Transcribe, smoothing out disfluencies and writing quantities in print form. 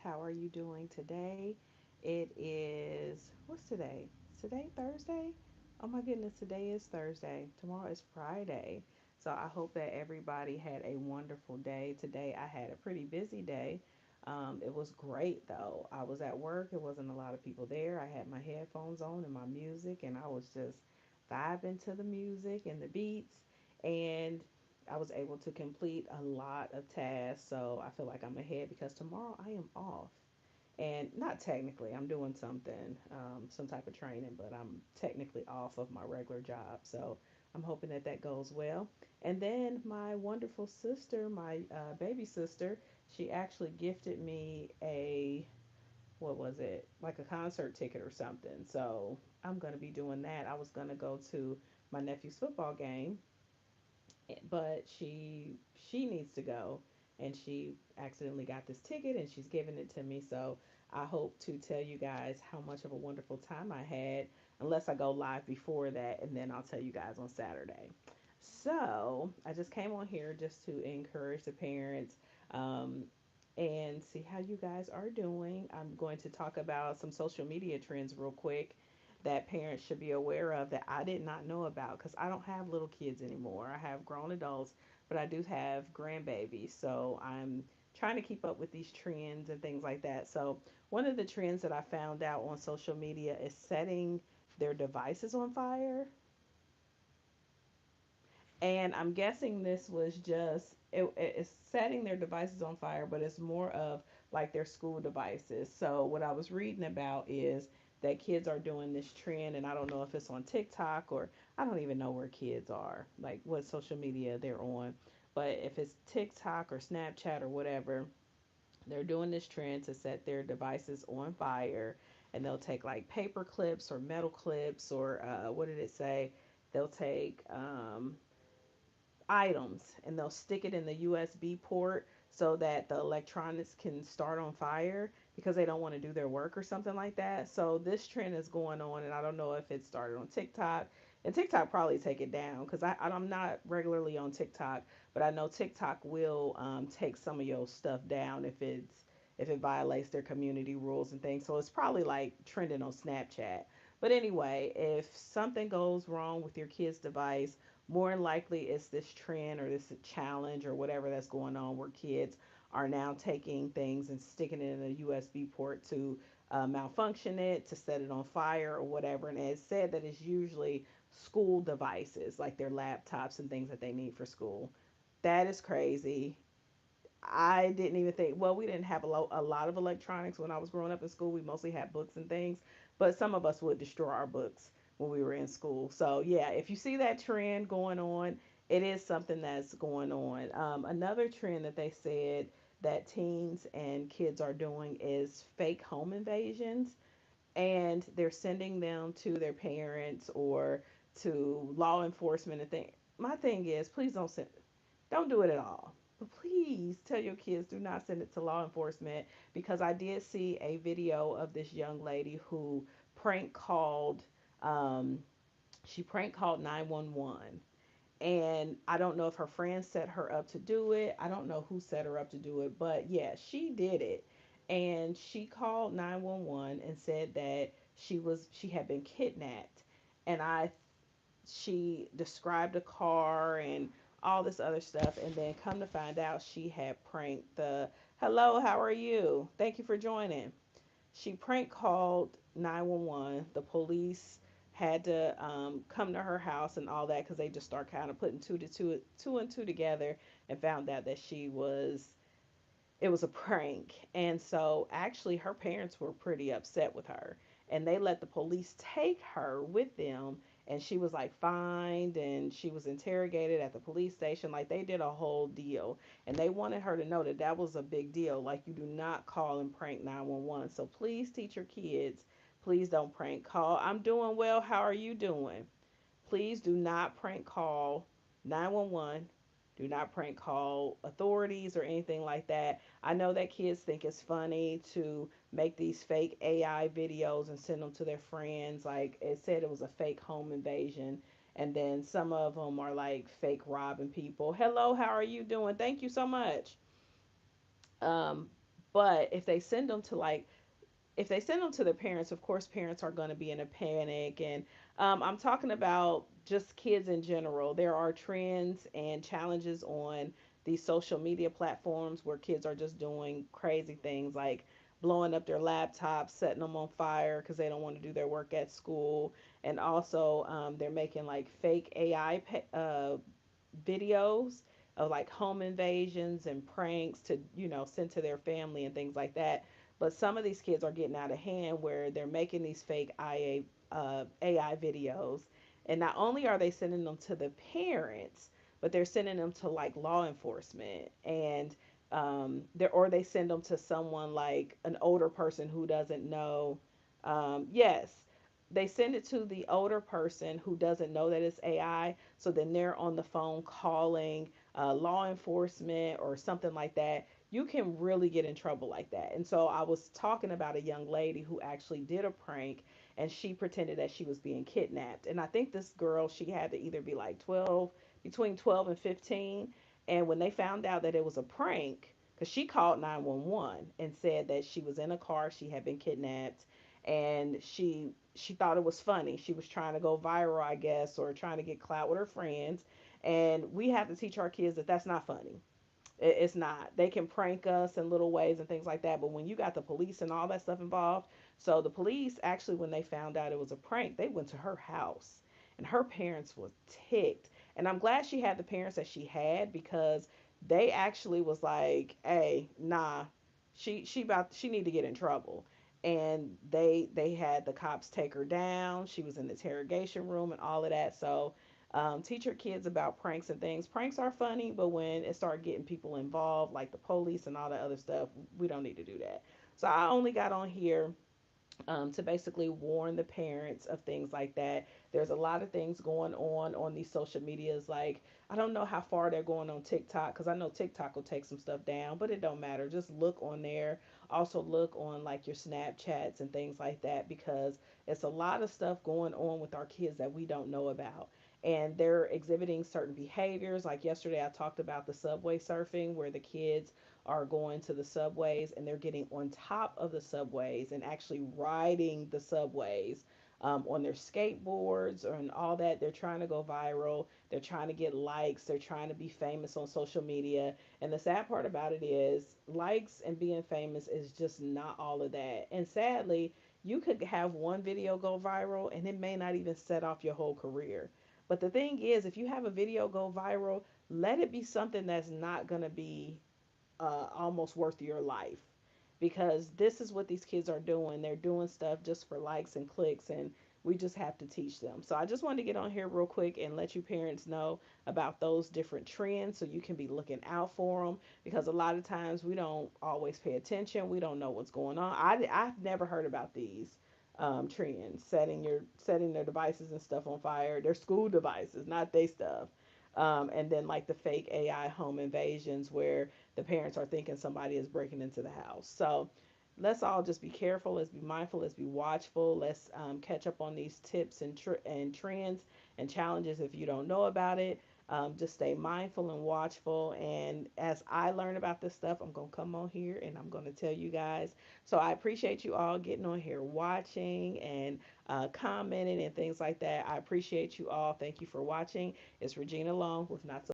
How are you doing today? It is, what's today? Is today Thursday? Oh my goodness, today is Thursday. Tomorrow is Friday. So I hope that everybody had a wonderful day. Today I had a pretty busy day. It was great though. I was at work, there wasn't a lot of people there. I had my headphones on and my music, and I was just vibing to the music and the beats. And I was able to complete a lot of tasks, so I feel like I'm ahead because tomorrow I am off. And not technically, I'm doing something, some type of training, but I'm technically off of my regular job. So I'm hoping that that goes well. And then my wonderful sister, my baby sister, she actually gifted me what was it, like a concert ticket or something. So I'm going to be doing that. I was going to go to my nephew's football game, but she needs to go, and she accidentally got this ticket and she's giving it to me. So I hope to tell you guys how much of a wonderful time I had, unless I go live before that, and then I'll tell you guys on Saturday. So I just came on here just to encourage the parents, um, and see how you guys are doing. I'm going to talk about some social media trends real quick that parents should be aware of that I did not know about, because I don't have little kids anymore. I have grown adults, but I do have grandbabies. So I'm trying to keep up with these trends and things like that. So one of the trends that I found out on social media is setting their devices on fire. And I'm guessing this was just it's setting their devices on fire, but it's more of like their school devices. So what I was reading about is that kids are doing this trend, and I don't know if it's on TikTok, or I don't even know where kids are, like what social media they're on. But if it's TikTok or Snapchat or whatever, they're doing this trend to set their devices on fire, and they'll take like paper clips or metal clips, or what did it say? They'll take items, and they'll stick it in the USB port so that the electronics can start on fire, because they don't want to do their work or something like that. So this trend is going on, and I don't know if it started on TikTok. And TikTok probably take it down, because I'm not regularly on TikTok, but I know TikTok will take some of your stuff down if it violates their community rules and things. So it's probably like trending on Snapchat. But anyway, if something goes wrong with your kid's device, more than likely it's this trend or this challenge or whatever that's going on, where kids are now taking things and sticking it in a USB port to malfunction it, to set it on fire or whatever. And it's said that it's usually school devices, like their laptops and things that they need for school. That is crazy. I didn't even think, well, we didn't have a lot of electronics when I was growing up in school. We mostly had books and things, but some of us would destroy our books when we were in school. So, yeah, if you see that trend going on, it is something that's going on. Another trend that they said that teens and kids are doing is fake home invasions, and they're sending them to their parents or to law enforcement and things. My thing is, please don't do it at all. But please tell your kids, do not send it to law enforcement, because I did see a video of this young lady who prank called um, she prank called 911. And I don't know if her friends set her up to do it. I don't know who set her up to do it, but yeah, she did it. And she called 911 and said that she had been kidnapped. And I she described a car and all this other stuff, and then come to find out, she had pranked the hello, how are you, thank you for joining. She prank called 911. The police had to come to her house and all that, because they just start kind of putting two and two together, and found out that it was a prank. And so actually her parents were pretty upset with her, and they let the police take her with them, and she was like fined, and she was interrogated at the police station. Like, they did a whole deal, and they wanted her to know that that was a big deal. Like, you do not call and prank 911. So please teach your kids, please don't prank call. I'm doing well, how are you doing? Please do not prank call 911. Do not prank call authorities or anything like that. I know that kids think it's funny to make these fake AI videos and send them to their friends. Like it said, it was a fake home invasion. And then some of them are like fake robbing people. Hello, how are you doing? Thank you so much. Um, But if they send them to their parents, of course, parents are going to be in a panic. And I'm talking about just kids in general. There are trends and challenges on these social media platforms where kids are just doing crazy things like blowing up their laptops, setting them on fire because they don't want to do their work at school. And also, they're making like fake AI videos of like home invasions and pranks to, send to their family and things like that. But some of these kids are getting out of hand where they're making these fake AI videos. And not only are they sending them to the parents, but they're sending them to like law enforcement. And they send them to someone like an older person who doesn't know. Yes, they send it to the older person who doesn't know that it's AI. So then they're on the phone calling law enforcement or something like that. You can really get in trouble like that. And so I was talking about a young lady who actually did a prank and she pretended that she was being kidnapped. And I think this girl, she had to either be like 12, between 12 and 15. And when they found out that it was a prank, because she called 911 and said that she was in a car, she had been kidnapped, and she thought it was funny. She was trying to go viral, I guess, or trying to get clout with her friends. And we have to teach our kids that that's not funny. It's not. They can prank us in little ways and things like that, but when you got the police and all that stuff involved, so the police actually, when they found out it was a prank, they went to her house, and her parents were ticked. And I'm glad she had the parents that she had because they actually was like, "Hey, nah, she need to get in trouble." And they had the cops take her down. She was in the interrogation room and all of that. So teach your kids about pranks and things. Pranks are funny, but when it started getting people involved, like the police and all that other stuff, we don't need to do that. So I only got on here to basically warn the parents of things like that. There's a lot of things going on these social medias. Like I don't know how far they're going on TikTok because I know TikTok will take some stuff down, but it don't matter. Just look on there. Also look on like your Snapchats and things like that because it's a lot of stuff going on with our kids that we don't know about. And they're exhibiting certain behaviors. Like yesterday, I talked about the subway surfing, where the kids are going to the subways and they're getting on top of the subways and actually riding the subways on their skateboards or and all that. They're trying to go viral. They're trying to get likes. They're trying to be famous on social media. And the sad part about it is likes and being famous is just not all of that. And sadly, you could have one video go viral and it may not even set off your whole career. But the thing is, if you have a video go viral, let it be something that's not going to be almost worth your life because this is what these kids are doing. They're doing stuff just for likes and clicks, and we just have to teach them. So I just wanted to get on here real quick and let you parents know about those different trends so you can be looking out for them because a lot of times we don't always pay attention. We don't know what's going on. I've never heard about these trends, setting their devices and stuff on fire, their school devices, not their stuff. And then like the fake AI home invasions where the parents are thinking somebody is breaking into the house. So let's all just be careful. Let's be mindful. Let's be watchful. Let's catch up on these tips and trends and challenges if you don't know about it. Just stay mindful and watchful. And as I learn about this stuff, I'm going to come on here and I'm going to tell you guys. So I appreciate you all getting on here watching and commenting and things like that. I appreciate you all. Thank you for watching. It's Regina Long with Not So